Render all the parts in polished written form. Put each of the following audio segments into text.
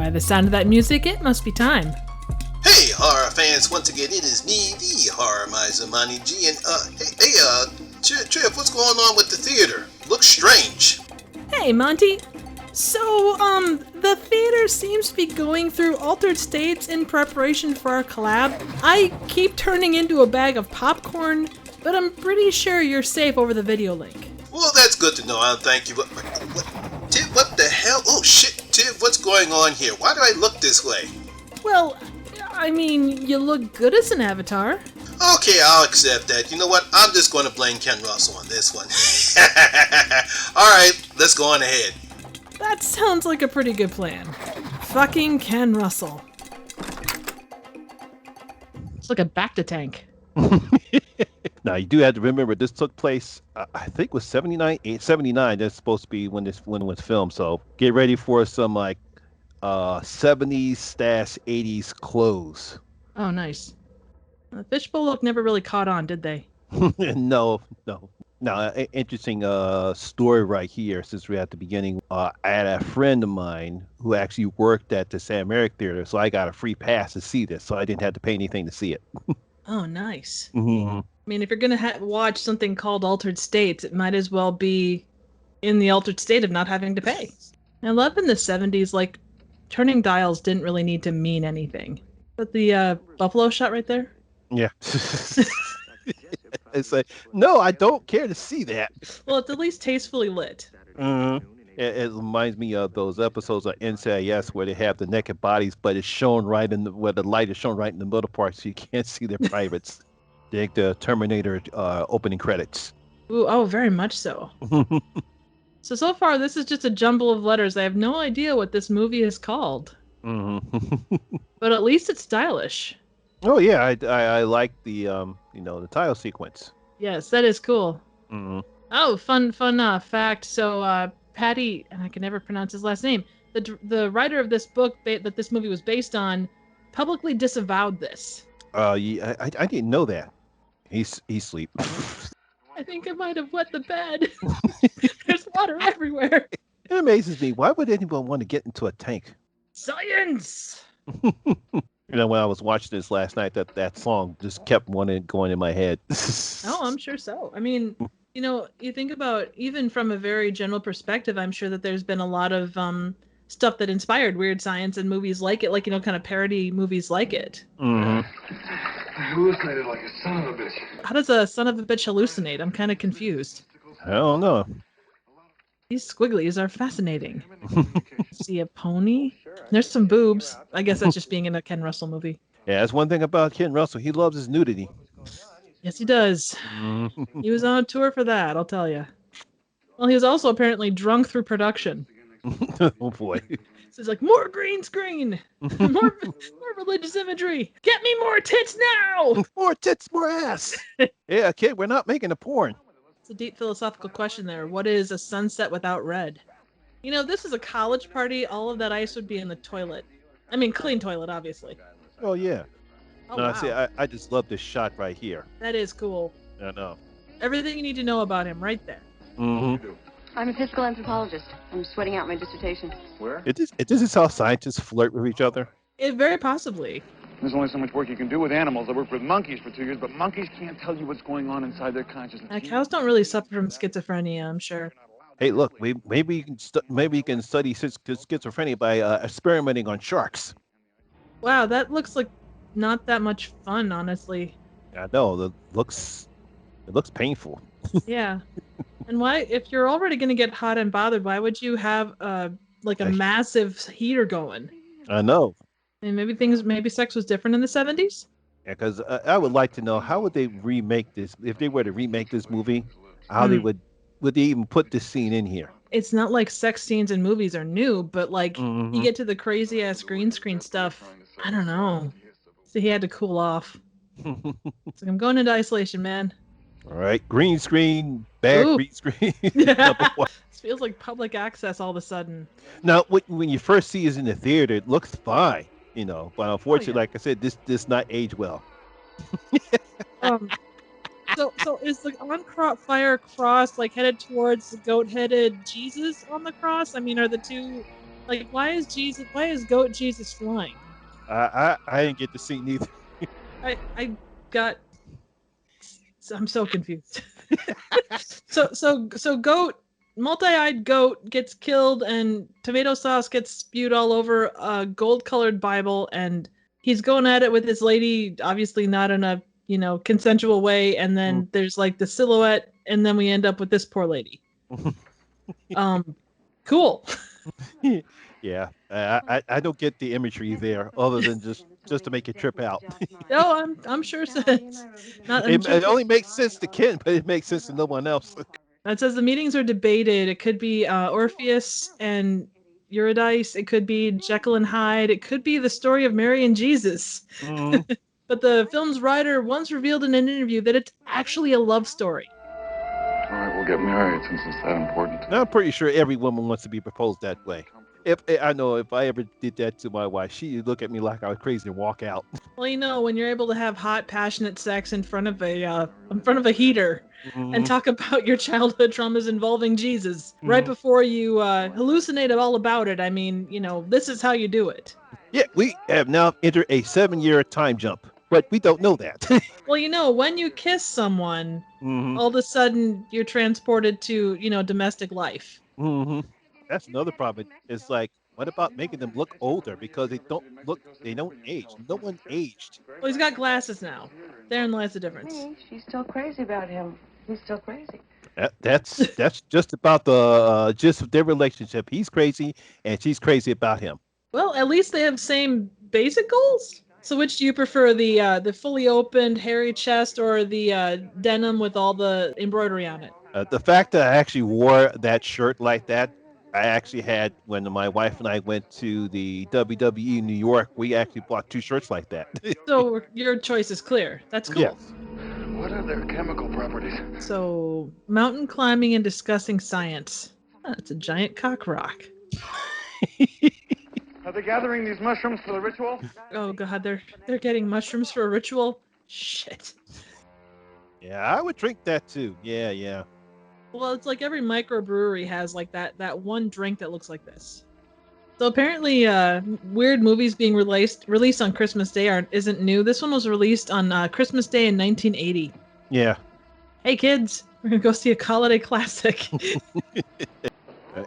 By the sound of that music, it must be time. Hey, horror fans! Once again, it is me, the Horror Miser, Monty G, and Trev, what's going on with the theater? Looks strange. Hey, Monty. So, the theater seems to be going through altered states in preparation for our collab. I keep turning into a bag of popcorn, but I'm pretty sure you're safe over the video link. Well, that's good to know. Thank you. Tiv, what the hell? Oh shit, Tiv, what's going on here? Why do I look this way? Well, I mean, you look good as an avatar. Okay, I'll accept that. You know what? I'm just going to blame Ken Russell on this one. Alright, let's go on ahead. That sounds like a pretty good plan. Fucking Ken Russell. It's like a Bacta tank. Now, you do have to remember this took place, I think it was 79. That's supposed to be when it was filmed. So get ready for some like 70s/80s clothes. Oh, nice. The fishbowl look never really caught on, did they? No. Now, interesting story right here, since we're at the beginning. I had a friend of mine who actually worked at the San American Theater, so I got a free pass to see this, so I didn't have to pay anything to see it. Oh, nice. Mm-hmm. I mean, if you're going to watch something called Altered States, it might as well be in the altered state of not having to pay. I love in the 70s, like, turning dials didn't really need to mean anything. But the buffalo shot right there? Yeah. It's like, no, I don't care to see that. Well, it's at least tastefully lit. Mm-hmm. It reminds me of those episodes of NCIS where they have the naked bodies, but it's shown right where the light is shown right in the middle part, so you can't see their privates. Like the Terminator opening credits. Ooh, oh, very much so. So far, this is just a jumble of letters. I have no idea what this movie is called. Mm-hmm. But at least it's stylish. Oh yeah, I like the the title sequence. Yes, that is cool. Mm-hmm. Oh, fun fact. So Patty, and I can never pronounce his last name, the writer of this book that this movie was based on, publicly disavowed this. Yeah, I didn't know that. He's asleep. I think I might have wet the bed. There's water everywhere. It amazes me. Why would anyone want to get into a tank? Science! When I was watching this last night, that song just kept going in my head. Oh, I'm sure so. I mean, you think about, even from a very general perspective, I'm sure that there's been a lot of stuff that inspired Weird Science and movies like it, like, kind of parody movies like it. Mm-hmm. I hallucinated like a son of a bitch. How does a son of a bitch hallucinate? I'm kind of confused. I don't know. These squigglies are fascinating. See a pony? There's some boobs. I guess that's just being in a Ken Russell movie. Yeah, that's one thing about Ken Russell. He loves his nudity. Yes, he does. He was on tour for that, I'll tell you. Well, he was also apparently drunk through production. Oh boy. So he's like, more green screen, more religious imagery. Get me more tits now. More tits, more ass. Yeah, kid, we're not making a porn. It's a deep philosophical question there. What is a sunset without red? This is a college party. All of that ice would be in the toilet. I mean, clean toilet, obviously. Oh yeah. Oh, No, wow. see, I just love this shot right here. That is cool. I know. Everything you need to know about him right there. Mm-hmm. I'm a physical anthropologist. I'm sweating out my dissertation. Where? This is how scientists flirt with each other. Very possibly. There's only so much work you can do with animals. I worked with monkeys for 2 years, but monkeys can't tell you what's going on inside their consciousness. Cows don't really suffer from schizophrenia, I'm sure. Hey, look, maybe you can study schizophrenia by experimenting on sharks. Wow, that looks like not that much fun, honestly. I know. It looks painful. Yeah. And why, if you're already going to get hot and bothered, why would you have a massive heater going? I know. I mean, maybe sex was different in the 70s? Yeah, because I would like to know, how would they remake this, if they were to remake this movie, how they would they even put this scene in here? It's not like sex scenes in movies are new, but you get to the crazy ass green screen stuff. I don't know. So he had to cool off. It's like, I'm going into isolation, man. All right, green screen, bad Ooh. green screen. This feels like public access all of a sudden. Now, when you first see us in the theater, it looks fine, but unfortunately, like I said, this not age well. So is the on-fire cross headed towards the goat-headed Jesus on the cross? I mean, are the two Like, why is Goat Jesus flying? I didn't get to see neither. I got. I'm so confused. So goat, multi-eyed goat gets killed, and tomato sauce gets spewed all over a gold-colored Bible, and he's going at it with this lady, obviously not in a consensual way, and then there's like the silhouette, and then we end up with this poor lady. Cool. Yeah, I don't get the imagery there, other than just to make it trip out. No, I'm sure it's not. It only makes sense to Ken, but it makes sense to no one else. It says the meetings are debated. It could be Orpheus and Eurydice. It could be Jekyll and Hyde. It could be the story of Mary and Jesus. But the film's writer once revealed in an interview that it's actually a love story. All right, we'll get married since it's that important. I'm pretty sure every woman wants to be proposed that way. If I ever did that to my wife, she'd look at me like I was crazy and walk out. Well, when you're able to have hot, passionate sex in front of a heater and talk about your childhood traumas involving Jesus right before you hallucinate all about it, I mean, this is how you do it. Yeah, we have now entered a 7-year time jump, but we don't know that. Well, when you kiss someone, all of a sudden you're transported to, domestic life. That's another problem. It's like, what about making them look older? Because they don't age. No one aged. Well, he's got glasses now. Therein lies the difference. Hey, she's still crazy about him. He's still crazy. That's just about the gist of their relationship. He's crazy, and she's crazy about him. Well, at least they have same basic goals. So which do you prefer, the fully opened hairy chest or the denim with all the embroidery on it? The fact that I actually wore that shirt like that, I actually had when my wife and I went to the WWE in New York. We actually bought 2 shirts like that. So your choice is clear. That's cool. Yes. What are their chemical properties? So mountain climbing and discussing science. Oh, it's a giant cock rock. Are they gathering these mushrooms for the ritual? Oh god, they're getting mushrooms for a ritual? Shit. Yeah, I would drink that too. Yeah. Well, it's like every microbrewery has like that one drink that looks like this. So apparently, weird movies being released on Christmas Day isn't new. This one was released on Christmas Day in 1980. Yeah. Hey kids, we're gonna go see a holiday classic.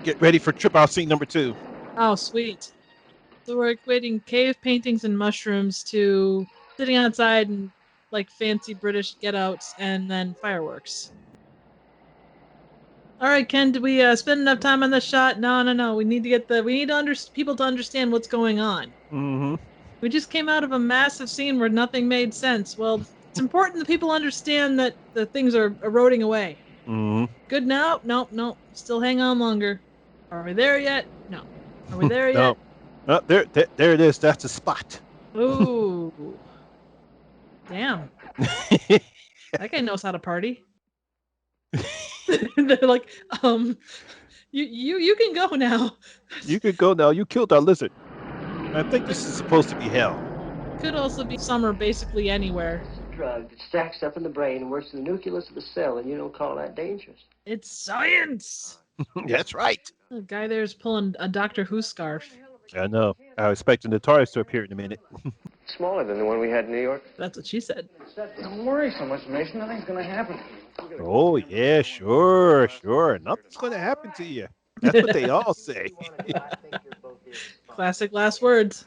Get ready for trip out scene number 2. Oh, sweet. So we're equating cave paintings and mushrooms to sitting outside and like fancy British get-outs and then fireworks. All right, Ken, did we spend enough time on this shot? No. We need people to understand what's going on. We just came out of a massive scene where nothing made sense. Well, it's important that people understand that the things are eroding away. Good now? No. Still hang on longer. Are we there yet? No. Are we there yet? Oh, there it is. That's the spot. Ooh. Damn. That guy knows how to party. They're like, you can go now. You can go now. You killed our lizard. I think this is supposed to be hell. Could also be summer basically anywhere. Drug that stacks up in the brain and works in the nucleus of the cell, and you don't call that dangerous. It's science. That's right. The guy there's pulling a Doctor Who scarf. I know. I was expecting the TARDIS to appear in a minute. Smaller than the one we had in New York. That's what she said. Don't worry so much, Mason. Nothing's gonna happen. Oh, yeah, sure. Nothing's going to happen to you. That's what they all say. Classic last words.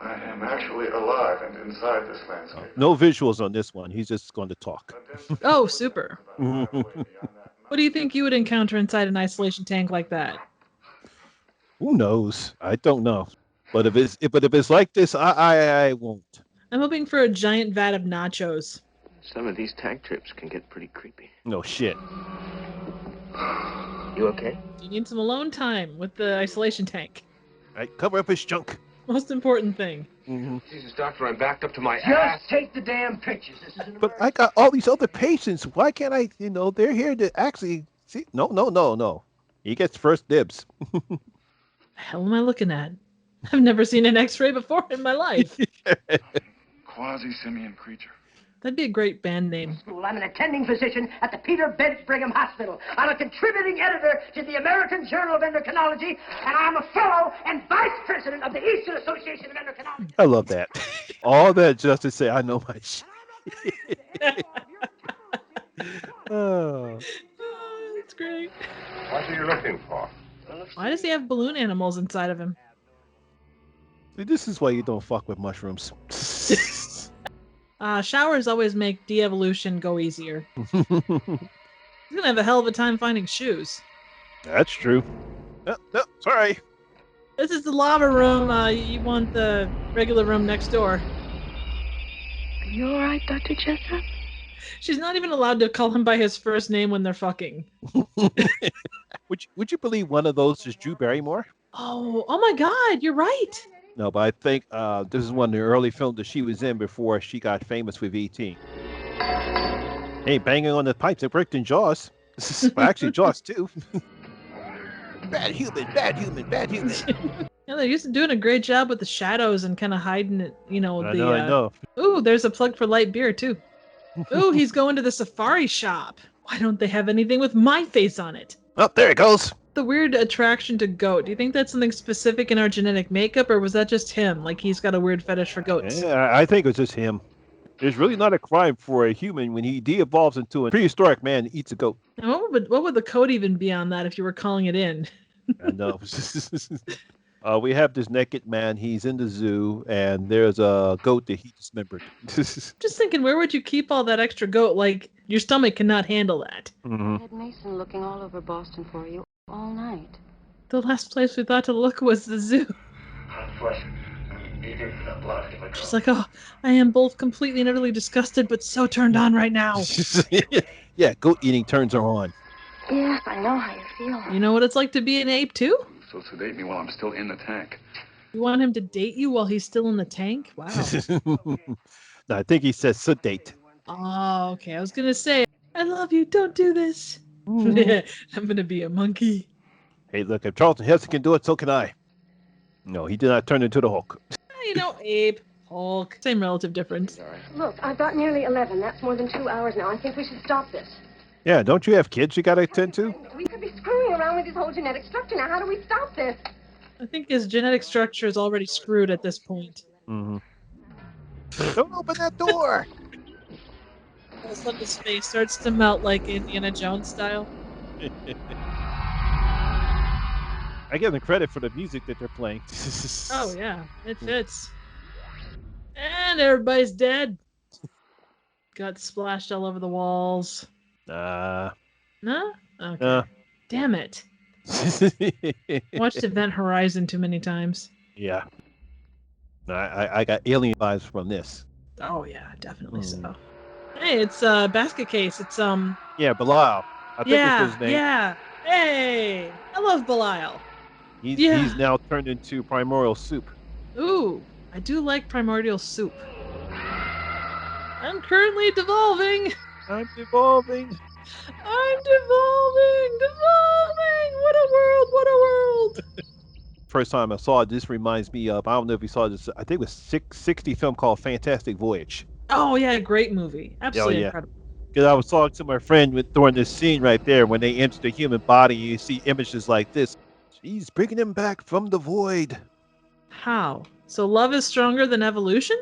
I am actually alive and inside this landscape. No visuals on this one. He's just going to talk. Oh, super. What do you think you would encounter inside an isolation tank like that? Who knows? I don't know. But if it's like this, I won't. I'm hoping for a giant vat of nachos. Some of these tank trips can get pretty creepy. No shit. You okay? You need some alone time with the isolation tank. Right, cover up his junk. Most important thing. Jesus, doctor, I'm backed up to my ass. Just take the damn pictures. This isn't. But I got all these other patients. Why can't I? They're here to actually see. No. He gets first dibs. The hell am I looking at? I've never seen an X-ray before in my life. Quasi-simian creature. That'd be a great band name. School. I'm an attending physician at the Peter Bench Brigham Hospital. I'm a contributing editor to the American Journal of Endocrinology, and I'm a fellow and vice president of the Eastern Association of Endocrinology. I love that. All that just to say I know my shit. Oh. Oh, that's great. What are you looking for? Why does he have balloon animals inside of him? This is why you don't fuck with mushrooms. Showers always make de-evolution go easier. He's gonna have a hell of a time finding shoes. That's true. No, sorry. This is the lava room. You want the regular room next door. Are you all right, Dr. Jessup? She's not even allowed to call him by his first name when they're fucking. Would you believe one of those is Drew Barrymore? Oh my God, you're right. No, but I think this is one of the early films that she was in before she got famous with E.T. Hey, banging on the pipes. It worked in Jaws. Well, actually, Jaws too. Bad human, bad human, bad human. Yeah, they're used to doing a great job with the shadows and kind of hiding it. You know, I know. Ooh, there's a plug for light beer too. Ooh, he's going to the safari shop. Why don't they have anything with my face on it? Oh, there it goes. The weird attraction to goat. Do you think that's something specific in our genetic makeup, or was that just him? Like he's got a weird fetish for goats? Yeah, I think it was just him. It's really not a crime for a human when he de-evolves into a prehistoric man and eats a goat. And what would the code even be on that if you were calling it in? I know. We have this naked man. He's in the zoo, and there's a goat that he dismembered. Just thinking, where would you keep all that extra goat? Like, your stomach cannot handle that. Mm-hmm. I had Mason looking all over Boston for you all night. The last place we thought to look was the zoo. She's like, oh, I am both completely and utterly disgusted, but so turned on right now. Yeah, goat eating turns her on. Yes, I know how you feel. You know what it's like to be an ape, too? So sedate me while I'm still in the tank. You want him to date you while he's still in the tank? Wow. No, I think he says sedate. Oh, okay. I was going to say, I love you. Don't do this. I'm going to be a monkey. Hey, look, if Charlton Heston can do it, so can I. No, he did not turn into the Hulk. You know, ape, Hulk, same relative difference. Look, I've got nearly 11. That's more than 2 hours now. I think we should stop this. Yeah, don't you have kids you got to attend to? We could be screwing around with his whole genetic structure now. How do we stop this? I think his genetic structure is already screwed at this point. Mm-hmm. Don't open that door! All of a sudden his face starts to melt like Indiana Jones style. I give them credit for the music that they're playing. Oh, yeah. It fits. And everybody's dead. Got splashed all over the walls. No? Okay. Damn it. Watched Event Horizon too many times. Yeah. I got alien vibes from this. Oh, yeah, definitely so. Hey, it's Basket Case. It's, Yeah, Belial. I think it's his name. Yeah. Hey, I love Belial. He's now turned into primordial soup. Ooh, I do like primordial soup. I'm currently devolving. I'm devolving. I'm devolving. What a world, what a world. First time I saw it, this reminds me of, I don't know if you saw this, I think it was 60 film called Fantastic Voyage. Oh, yeah, great movie. Absolutely incredible. Because I was talking to my friend during this scene right there, when they enter the human body, you see images like this. He's bringing him back from the void. How? So love is stronger than evolution?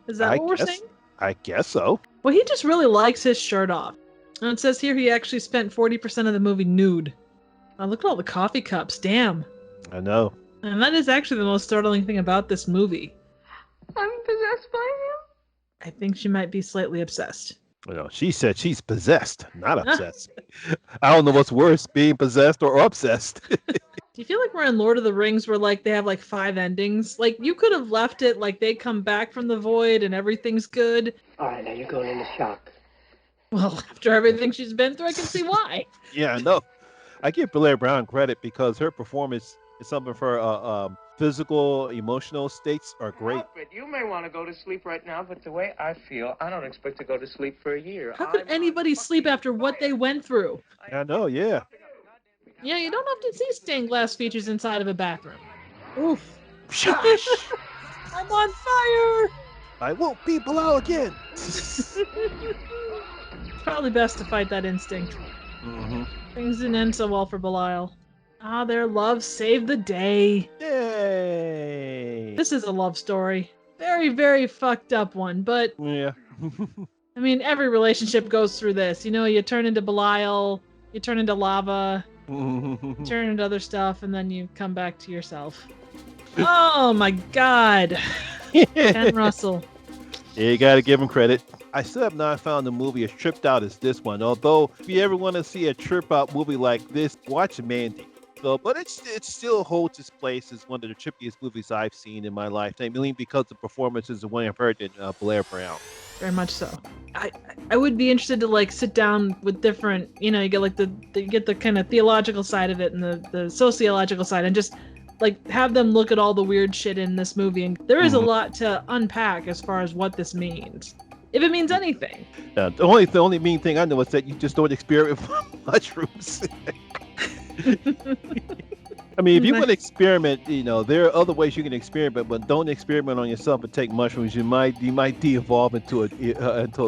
Is that what we're saying? I guess so. Well, he just really likes his shirt off. And it says here he actually spent 40% of the movie nude. Oh, look at all the coffee cups. Damn. I know. And that is actually the most startling thing about this movie. I'm possessed by him. I think she might be slightly obsessed. Well, she said she's possessed, not obsessed. I don't know what's worse, being possessed or obsessed. Do you feel like we're in Lord of the Rings where like they have like 5 endings? Like you could have left it like they come back from the void and everything's good. All right, now you're going into shock. Well, after everything she's been through, I can see why. Yeah, I know. I give Blair Brown credit because her performance is something for physical, emotional states are great. Alfred, you may want to go to sleep right now, but the way I feel, I don't expect to go to sleep for a year. How could anybody sleep after what they went through? I know, yeah. Yeah, you don't often see stained glass features inside of a bathroom. Oof. Shush. I'm on fire! I won't be Bilal again. Probably best to fight that instinct. Mm-hmm. Things didn't end so well for Belial. Ah, their love saved the day. Yay! This is a love story. Very, very fucked up one, but Yeah. I mean, every relationship goes through this. You know, you turn into Belial, you turn into lava, you turn into other stuff, and then you come back to yourself. Oh my god. Ken Russell. Yeah, you gotta give him credit. I still have not found a movie as tripped out as this one. Although, if you ever want to see a trip out movie like this, watch Mandy. So, but it still holds its place as one of the trippiest movies I've seen in my lifetime, mainly because the performances of William Hurt and Blair Brown. Very much so. I would be interested to like sit down with different, you know, you get like you get the kind of theological side of it and the sociological side, and just like have them look at all the weird shit in this movie. And there is a lot to unpack as far as what this means, if it means anything. The only mean thing I know is that you just don't experiment with mushrooms. I mean, if you want to experiment, you know, there are other ways you can experiment, but don't experiment on yourself and take mushrooms. You might de-evolve into a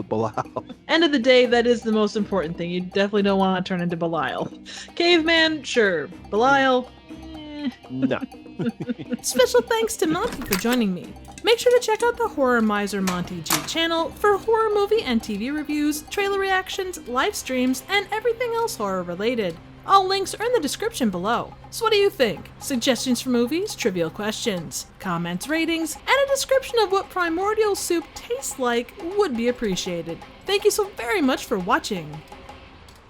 Belial. End of the day, that is the most important thing. You definitely don't want to turn into Belial. Caveman, sure. Belial, No. Special thanks to Monty for joining me. Make sure to check out the Horror Miser Monty G channel for horror movie and TV reviews, trailer reactions, live streams, and everything else horror related. All links are in the description below. So what do you think? Suggestions for movies, trivial questions, comments, ratings, and a description of what primordial soup tastes like would be appreciated. Thank you so very much for watching.